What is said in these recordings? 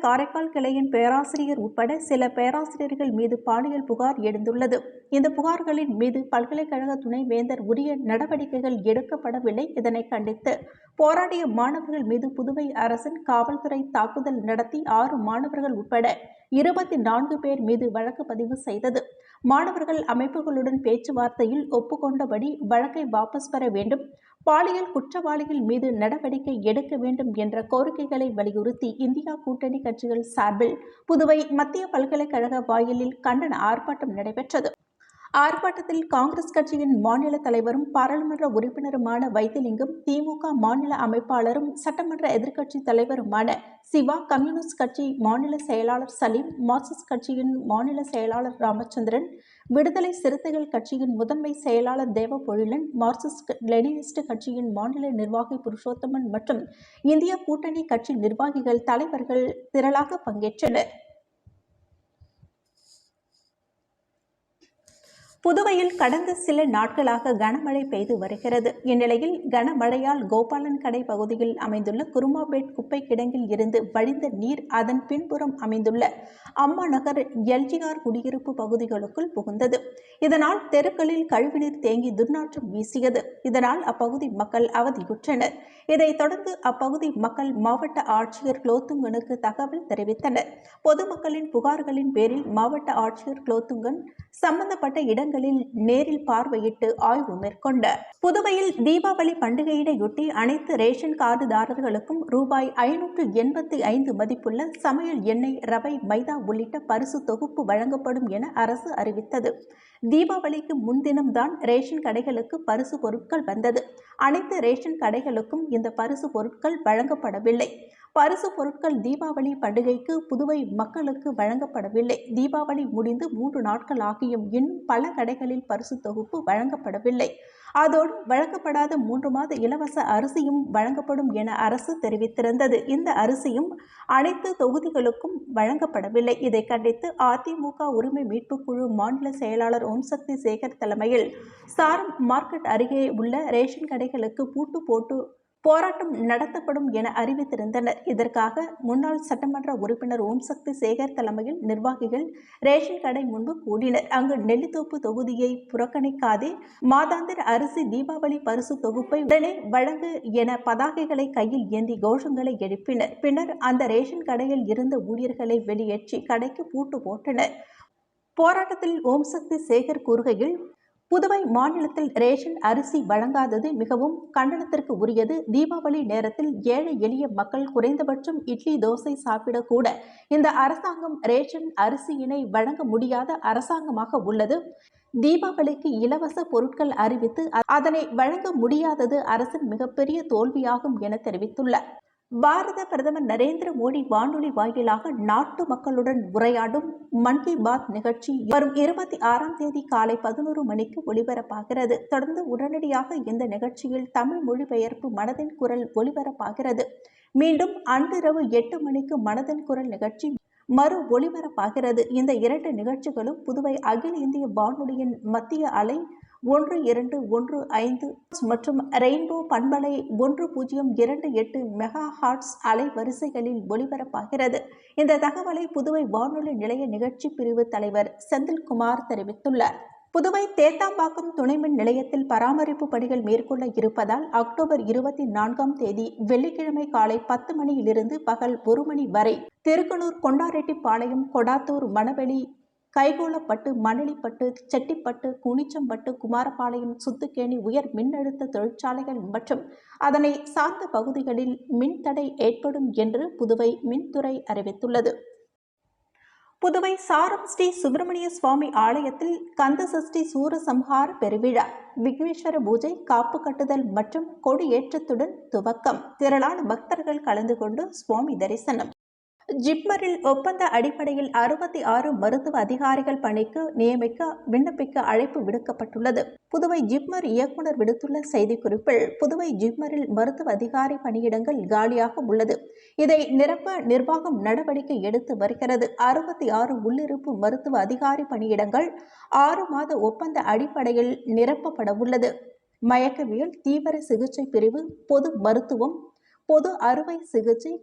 காரைக்கால் கிளையின் பேராசிரியர் உட்பட சில பேராசிரியர்கள் மீது பாலியல் புகார் எழுந்துள்ளது. இந்த புகார்களின் மீது பல்கலைக்கழக துணைவேந்தர் உரிய நடவடிக்கைகள் எடுக்கப்படவில்லை. இதனை கண்டித்து போராடிய மாணவர்கள் மீது புதுவை அரசின் காவல்துறை தாக்குதல் நடத்தி 6 மாணவர்கள் உட்பட 24 பேர் மீது வழக்கு பதிவு செய்தது. மாணவர்கள் அமைப்புகளுடன் பேச்சுவார்த்தையில் ஒப்புக்கொண்டபடி வழக்கை வாபஸ் பெற வேண்டும், பாலியல் குற்றவாளிகள் மீது நடவடிக்கை எடுக்க வேண்டும் என்ற கோரிக்கைகளை வலியுறுத்தி இந்தியா கூட்டணி கட்சிகள் சார்பில் புதுவை மத்திய பல்கலைக்கழக வாயிலில் கண்டன ஆர்ப்பாட்டம் நடைபெற்றது. ஆர்ப்பாட்டத்தில் காங்கிரஸ் கட்சியின் மாநில தலைவரும் பாராளுமன்ற உறுப்பினருமான வைத்திலிங்கம், திமுக மாநில அமைப்பாளரும் சட்டமன்ற எதிர்க்கட்சித் தலைவருமான சிவா, கம்யூனிஸ்ட் கட்சி மாநில செயலாளர் சலீம், மார்க்சிஸ்ட் கட்சியின் மாநில செயலாளர் ராமச்சந்திரன், விடுதலை சிறுத்தைகள் கட்சியின் முதன்மை செயலாளர் தேவபொழிலன், மார்க்சிஸ்ட் லெனினிஸ்ட் கட்சியின் மாநில நிர்வாகி புருஷோத்தமன் மற்றும் இந்திய கூட்டணி கட்சி நிர்வாகிகள், தலைவர்கள் திரளாக பங்கேற்றனர். புதுவையில் கடந்த சில நாட்களாக கனமழை பெய்து வருகிறது. இந்நிலையில் கனமழையால் கோபாலன் கடை பகுதியில் அமைந்துள்ள குருமாபேட் குப்பை கிடங்கில் இருந்து வழிந்த நீர் அதன் பின்புறம் அமைந்துள்ள அம்மா நகர், எல்ஜிஆர் குடியிருப்பு பகுதிகளுக்குள் புகுந்தது. இதனால் தெருக்களில் கழிவுநீர் தேங்கி துர்நாற்றம் வீசியது. இதனால் அப்பகுதி மக்கள் அவதியுற்றனர். இதைத் தொடர்ந்து அப்பகுதி மக்கள் மாவட்ட ஆட்சியர் குலோத்துங்கனுக்கு தகவல் தெரிவித்தனர். பொதுமக்களின் புகார்களின் பேரில் மாவட்ட ஆட்சியர் குலோத்துங்கன் சம்பந்தப்பட்ட இடங்களில் நேரில் பார்வையிட்டு ஆய்வு மேற்கொண்டார். புதுவையில் தீபாவளி பண்டிகையினையொட்டி அனைத்து ரேஷன் கார்டுதாரர்களுக்கும் ரூபாய் 585 மதிப்புள்ள சமையல் எண்ணெய், ரவை, மைதா உள்ளிட்ட பரிசு தொகுப்பு வழங்கப்படும் என அரசு அறிவித்தது. தீபாவளிக்கு முன்தினம்தான் ரேஷன் கடைகளுக்கு பரிசு பொருட்கள் வந்தது. அனைத்து ரேஷன் கடைகளுக்கும் இந்த பரிசு பொருட்கள் வழங்கப்படவில்லை. பரிசு பொருட்கள் தீபாவளி பண்டிகைக்கு புதுவை மக்களுக்கு வழங்கப்படவில்லை. தீபாவளி முடிந்து 3 நாட்கள் ஆகியும் இன்னும் பல கடைகளில் பரிசு தொகுப்பு வழங்கப்படவில்லை. அதோடு வழங்கப்படாத 3 மாத இலவச அரிசியும் வழங்கப்படும் என அரசு தெரிவித்திருந்தது. இந்த அரிசியும் அனைத்து தொகுதிகளுக்கும் வழங்கப்படவில்லை. இதை கண்டித்து அதிமுக உரிமை மீட்புக்குழு மாநில செயலாளர் ஓம்சக்தி சேகர் தலைமையில் சாரம் மார்க்கெட் அருகே உள்ள ரேஷன் கடைகளுக்கு பூட்டு போட்டு போராட்டம் நடத்தப்படும் என அறிவித்திருந்தனர். இதற்காக முன்னாள் சட்டமன்ற உறுப்பினர் ஓம்சக்தி சேகர் தலைமையில் நிர்வாகிகள் ரேஷன் கடை முன்பு கூடினர். அங்கு நெல்லித்தோப்பு தொகுதியை புறக்கணிக்காதே மாதாந்திர அரிசி தீபாவளி பரிசு தொகுப்பை உடனே வழங்கு என பதாகைகளை கையில் ஏந்தி கோஷங்களை எழுப்பினர். பின்னர் அந்த ரேஷன் கடையில் இருந்த ஊழியர்களை வெளியேற்றி கடைக்கு பூட்டு போட்டனர். போராட்டத்தில் ஓம்சக்தி சேகர் கூறுகையில், புதுவை மாநிலத்தில் ரேஷன் அரிசி வழங்காதது மிகவும் கண்டனத்திற்கு உரியது. தீபாவளி நேரத்தில் ஏழை எளிய மக்கள் குறைந்தபட்சம் இட்லி, தோசை சாப்பிடக்கூட இந்த அரசாங்கம் ரேஷன் அரிசியினை வழங்க முடியாத அரசாங்கமாக உள்ளது. தீபாவளிக்கு இலவச பொருட்கள் அறிவித்து அதனை வழங்க முடியாதது அரசின் மிகப்பெரிய தோல்வியாகும் என தெரிவித்துள்ளார். பாரத பிரதமர் நரேந்திர மோடி வானொலி வாயிலாக நாட்டு மக்களுடன் உரையாடும் மன் கி பாத் நிகழ்ச்சி வரும் 26ஆம் தேதி காலை 11 மணிக்கு ஒலிபரப்பாகிறது. தொடர்ந்து உடனடியாக இந்த நிகழ்ச்சியில் தமிழ் மொழிபெயர்ப்பு மனதின் குரல் ஒலிபரப்பாகிறது. மீண்டும் அன்றிரவு 8 மணிக்கு மனதின் குரல் நிகழ்ச்சி மறு ஒலிபரப்பாகிறது. இந்த 2 நிகழ்ச்சிகளும் புதுவை அகில இந்திய வானொலியின் மத்திய அலை 1215 மற்றும் ரெயின்போ பண்பலை 1028 மெகா ஹார்ட்ஸ் அலைவரிசைகளில் ஒலிபரப்பாகிறது. இந்த தகவலை புதுவை வானொலி நிலைய நிகழ்ச்சி பிரிவு தலைவர் செந்தில்குமார் தெரிவித்துள்ளார். புதுவை தேத்தாம்பாக்கம் துணைமின் நிலையத்தில் பராமரிப்பு பணிகள் மேற்கொள்ள இருப்பதால் அக்டோபர் 24ஆம் தேதி வெள்ளிக்கிழமை காலை 10 மணியிலிருந்து பகல் 1 மணி வரை திருக்கனூர், கொண்டாரெட்டிப்பாளையம், கொடாத்தூர், மணவெளி, கைகோளப்பட்டு, மணலிப்பட்டு, செட்டிப்பட்டு, குனிச்சம்பட்டு, குமாரபாளையம், சுத்துக்கேணி உயர் மின்னழுத்த தொழிற்சாலைகள் மற்றும் அதனை சார்ந்த பகுதிகளில் மின்தடை ஏற்படும் என்று புதுவை மின்துறை அறிவித்துள்ளது. புதுவை சாரம் ஸ்ரீ சுப்பிரமணிய சுவாமி ஆலயத்தில் கந்தசஷ்டி சூரசம்ஹார பெருவிழா, விக்னேஸ்வர பூஜை, காப்பு கட்டுதல் மற்றும் கொடியேற்றத்துடன் துவக்கம். திரளான பக்தர்கள் கலந்து கொண்டு சுவாமி தரிசனம். ஜிப்மரில் ஒப்பந்த அடிப்படையில் 66 மருத்துவ அதிகாரிகள் பணிக்கு நியமிக்க விண்ணப்பிக்க அழைப்பு விடுக்கப்பட்டுள்ளது. புதுவை ஜிப்மர் இயக்குநர் விடுத்துள்ள செய்திக்குறிப்பில், புதுவை ஜிப்மரில் மருத்துவ அதிகாரி பணியிடங்கள் காலியாக உள்ளது. இதை நிரப்ப நிர்வாகம் நடவடிக்கை எடுத்து வருகிறது. 66 உள்ளிருப்பு மருத்துவ அதிகாரி பணியிடங்கள் 6 மாத ஒப்பந்த அடிப்படையில் நிரப்பப்பட உள்ளது. மயக்கவியல், தீவிர சிகிச்சை பிரிவு, பொது மருத்துவம், பொது அறுவை சிகிச்சை,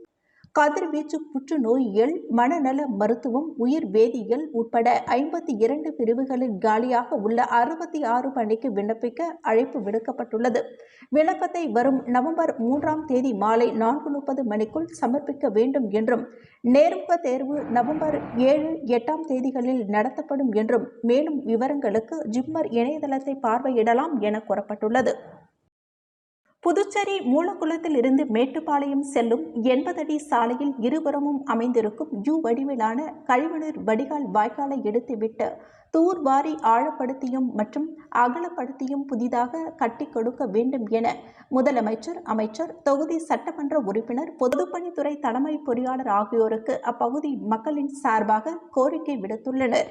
கதிர்வீச்சு, புற்றுநோயியல், மனநல மருத்துவம், உயிர் வேதியியல் உட்பட 52 பிரிவுகளில் காலியாக உள்ள 66 பணிக்கு விண்ணப்பிக்க அழைப்பு விடுக்கப்பட்டுள்ளது. விண்ணப்பத்தை வரும் நவம்பர் 3ஆம் தேதி மாலை 4:30 மணிக்குள் சமர்ப்பிக்க வேண்டும் என்றும், நேர்முக தேர்வு நவம்பர் 7, 8ஆம் தேதிகளில் நடத்தப்படும் என்றும், மேலும் விவரங்களுக்கு ஜிப்மர் இணையதளத்தை பார்வையிடலாம் என கூறப்பட்டுள்ளது. புதுச்சேரி மூலக்குளத்தில் இருந்து மேட்டுப்பாளையம் செல்லும் 80 அடி சாலையில் இருபுறமும் அமைந்திருக்கும் யூ வடிவிலான கழிவுநீர் வடிகால் வாய்க்காலை எடுத்துவிட்டு தூர்வாரி ஆழப்படுத்தியும் மற்றும் அகலப்படுத்தியும் புதிதாக கட்டி கொடுக்க வேண்டும் என முதலமைச்சர், அமைச்சர், தொகுதி சட்டமன்ற உறுப்பினர், பொதுப்பணித்துறை தலைமை பொறியாளர் ஆகியோருக்கு அப்பகுதி மக்களின் சார்பாக கோரிக்கை விடுத்துள்ளனர்.